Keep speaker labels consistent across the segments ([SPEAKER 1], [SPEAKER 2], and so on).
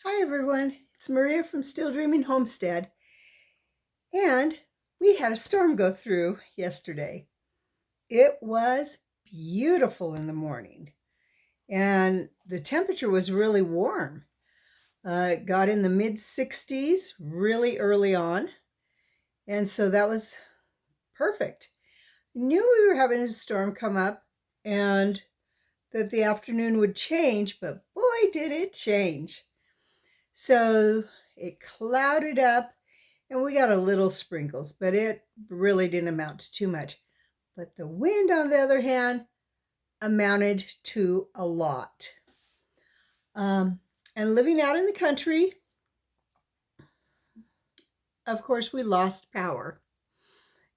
[SPEAKER 1] Hi everyone, it's Maria from Still Dreaming Homestead, and we had a storm go through yesterday. It was beautiful in the morning, and the temperature was really warm. It got in the mid 60s really early on, and so that was perfect. Knew we were having a storm come up and that the afternoon would change, but boy, did it change. So it clouded up and we got a little sprinkles, but it really didn't amount to too much. But the wind, on the other hand, amounted to a lot. Um, and living out in the country, of course, we lost power.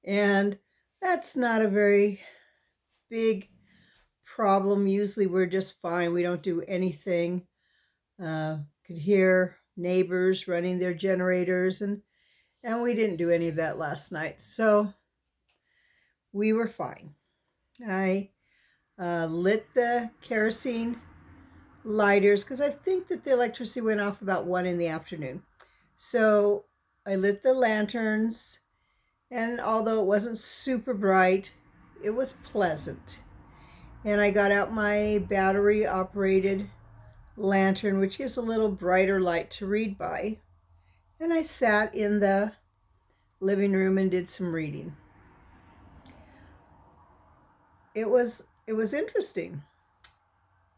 [SPEAKER 1] And that's not a very big problem. Usually we're just fine. We don't do anything. Could hear neighbors running their generators, and we didn't do any of that last night. So we were fine. I lit the kerosene lighters because I think that the electricity went off about 1 in the afternoon. So I lit the lanterns, and although it wasn't super bright, it was pleasant. And I got out my battery operated lantern, which gives a little brighter light to read by. And I sat in the living room and did some reading. It was interesting,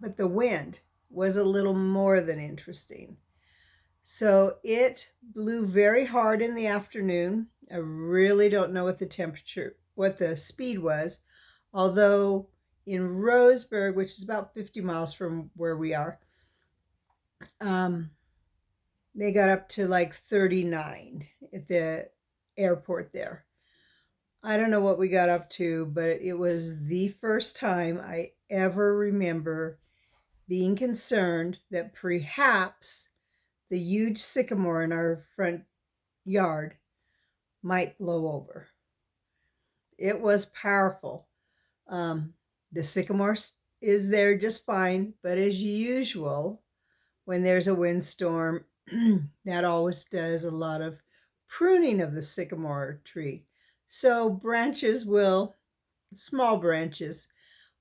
[SPEAKER 1] but the wind was a little more than interesting. So it blew very hard in the afternoon. I really don't know what the speed was, although in Roseburg, which is about 50 miles from where we are, um, they got up to like 39 at the airport there. I don't know what we got up to, but it was the first time I ever remember being concerned that perhaps the huge sycamore in our front yard might blow over. It was powerful. Um, the sycamore is there just fine, but as usual, when there's a windstorm, that always does a lot of pruning of the sycamore tree. So small branches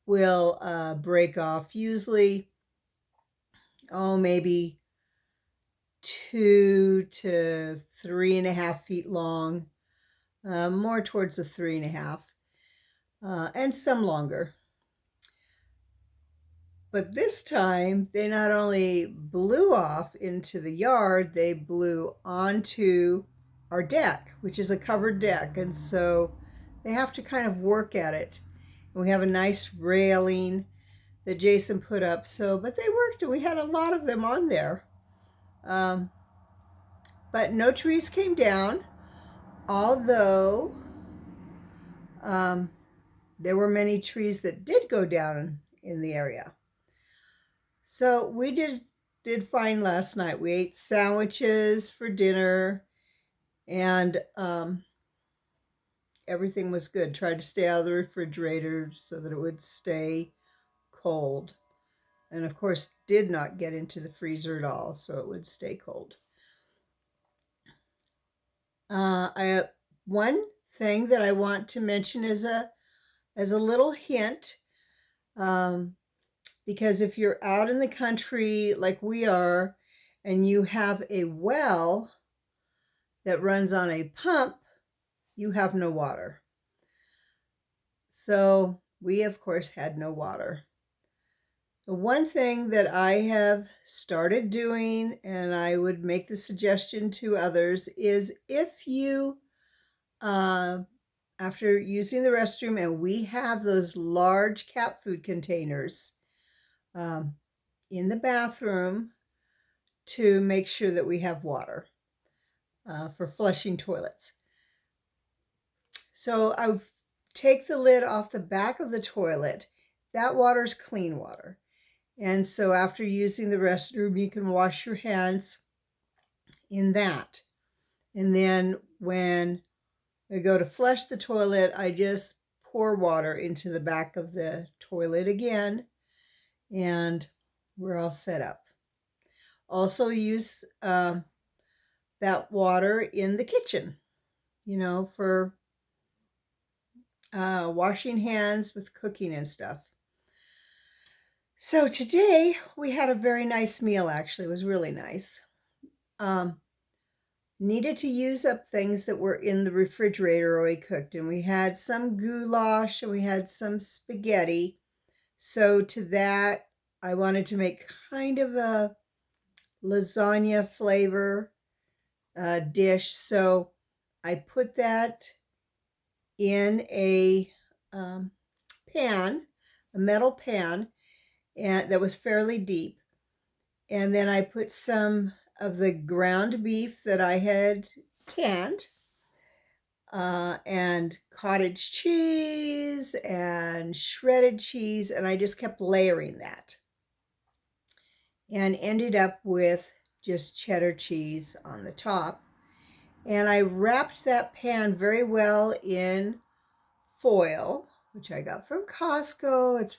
[SPEAKER 1] will break off, usually, maybe 2 to 3.5 feet long, more towards the 3.5, and some longer. But this time, they not only blew off into the yard, they blew onto our deck, which is a covered deck. And so they have to kind of work at it. And we have a nice railing that Jason put up. But they worked, and we had a lot of them on there. But no trees came down, although there were many trees that did go down in the area. So we just did fine last night. We ate sandwiches for dinner, and everything was good. Tried to stay out of the refrigerator so that it would stay cold. And of course, did not get into the freezer at all, so it would stay cold. One thing that I want to mention as a little hint, because if you're out in the country like we are, and you have a well that runs on a pump, you have no water. So we, of course, had no water. The one thing that I have started doing, and I would make the suggestion to others, is if you, after using the restroom, and we have those large cat food containers in the bathroom, to make sure that we have water for flushing toilets. So I take the lid off the back of the toilet. That water is clean water. And so after using the restroom, you can wash your hands in that. And then when I go to flush the toilet, I just pour water into the back of the toilet again, and we're all set up. also use that water in the kitchen, you know, for washing hands with cooking and stuff. So today we had a very nice meal, actually. It was really nice. Needed to use up things that were in the refrigerator or we cooked, and we had some goulash and we had some spaghetti. So to that, I wanted to make kind of a lasagna flavor dish. So I put that in a pan, a metal pan, and that was fairly deep. And then I put some of the ground beef that I had canned, and cottage cheese and shredded cheese, and I just kept layering that and ended up with just cheddar cheese on the top. And I wrapped that pan very well in foil, which I got from Costco. It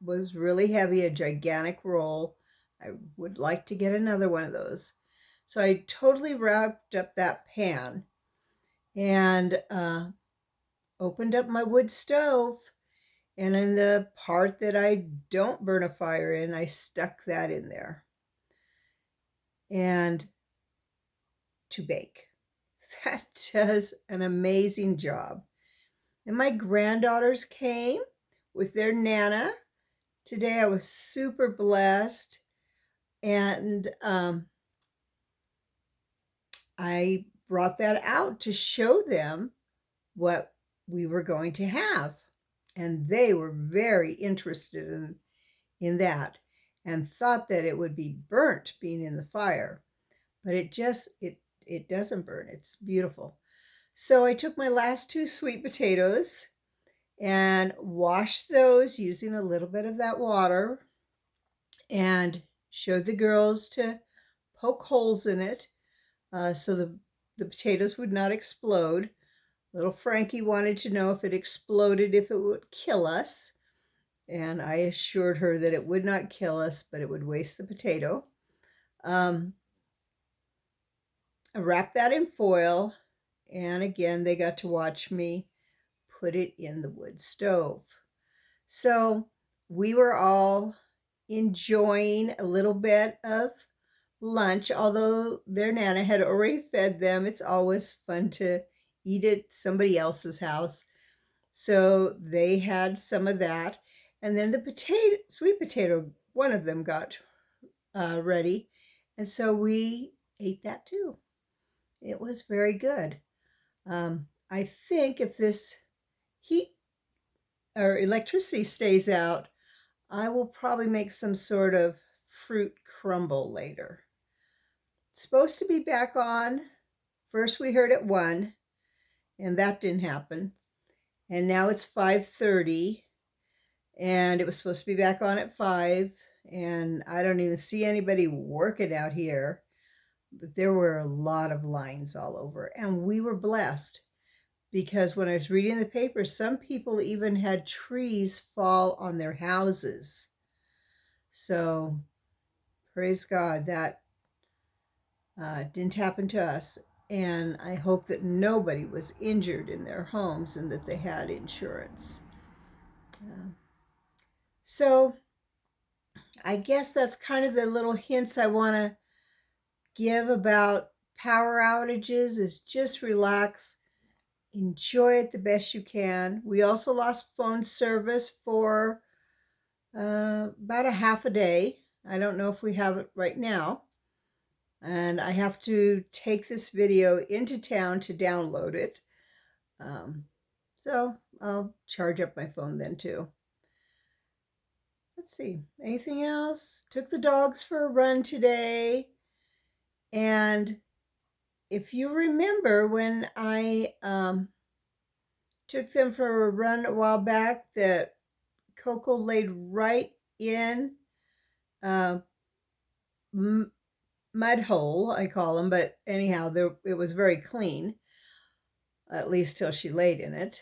[SPEAKER 1] was really heavy, a gigantic roll. I would like to get another one of those. So I totally wrapped up that pan and opened up my wood stove. And in the part that I don't burn a fire in, I stuck that in there and to bake. That does an amazing job. And my granddaughters came with their Nana. Today I was super blessed. And I brought that out to show them what we were going to have. And they were very interested in that and thought that it would be burnt being in the fire. But it doesn't burn. It's beautiful. So I took my last 2 sweet potatoes and washed those using a little bit of that water and showed the girls to poke holes in it so the potatoes would not explode. Little Frankie wanted to know if it exploded, if it would kill us. And I assured her that it would not kill us, but it would waste the potato. I wrapped that in foil. And again, they got to watch me put it in the wood stove. So we were all enjoying a little bit of lunch, although their Nana had already fed them. It's always fun to eat at somebody else's house. So they had some of that. And then the sweet potato, one of them got ready. And so we ate that too. It was very good. I think if this heat or electricity stays out, I will probably make some sort of fruit crumble later. It's supposed to be back on. First we heard at 1, and that didn't happen. And now it's 5:30, and it was supposed to be back on at 5, and I don't even see anybody working out here. But there were a lot of lines all over, and we were blessed because when I was reading the paper, some people even had trees fall on their houses. So praise God that didn't happen to us. And I hope that nobody was injured in their homes and that they had insurance. So I guess that's kind of the little hints I want to give about power outages is just relax, enjoy it the best you can. We also lost phone service for about a half a day. I don't know if we have it right now. And I have to take this video into town to download it. So I'll charge up my phone then too. Let's see, anything else? Took the dogs for a run today. And if you remember when I took them for a run a while back, that Coco laid right in mud hole, I call them, but anyhow, it was very clean, at least till she laid in it,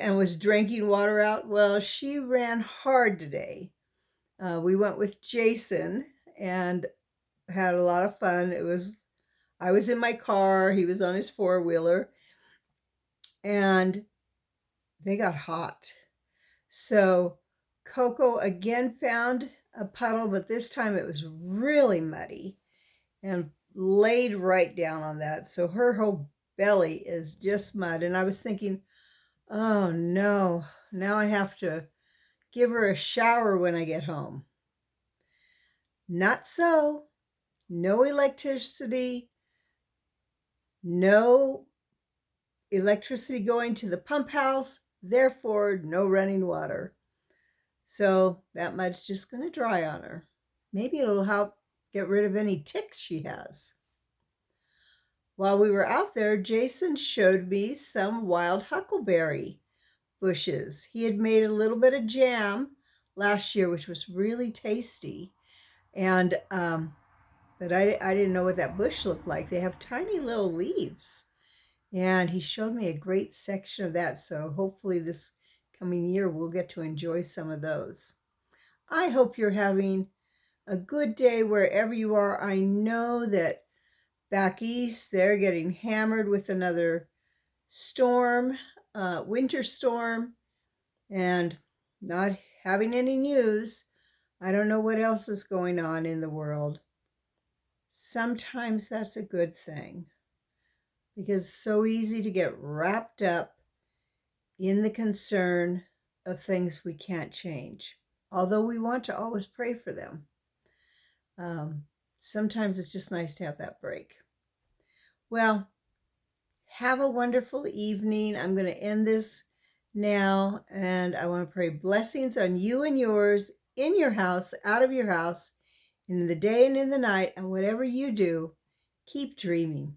[SPEAKER 1] and was drinking water out. Well, she ran hard today. We went with Jason, and had a lot of fun. I was in my car, he was on his four-wheeler, and they got hot. So Coco again found a puddle, but this time it was really muddy and laid right down on that. So her whole belly is just mud. And I was thinking, oh no, now I have to give her a shower when I get home. Not so. No electricity, no electricity going to the pump house, therefore no running water. So that mud's just going to dry on her. Maybe it'll help get rid of any ticks she has. While we were out there, Jason showed me some wild huckleberry bushes. He had made a little bit of jam last year, which was really tasty. And but I didn't know what that bush looked like. They have tiny little leaves. And he showed me a great section of that. So hopefully this coming year we'll get to enjoy some of those. I hope you're having a good day wherever you are. I know that back east they're getting hammered with another storm, winter storm, and not having any news. I don't know what else is going on in the world. Sometimes that's a good thing because it's so easy to get wrapped up in the concern of things we can't change, although we want to always pray for them. Sometimes it's just nice to have that break. Well, have a wonderful evening. I'm going to end this now, and I want to pray blessings on you and yours, in your house, out of your house, in the day and in the night, and whatever you do, keep dreaming.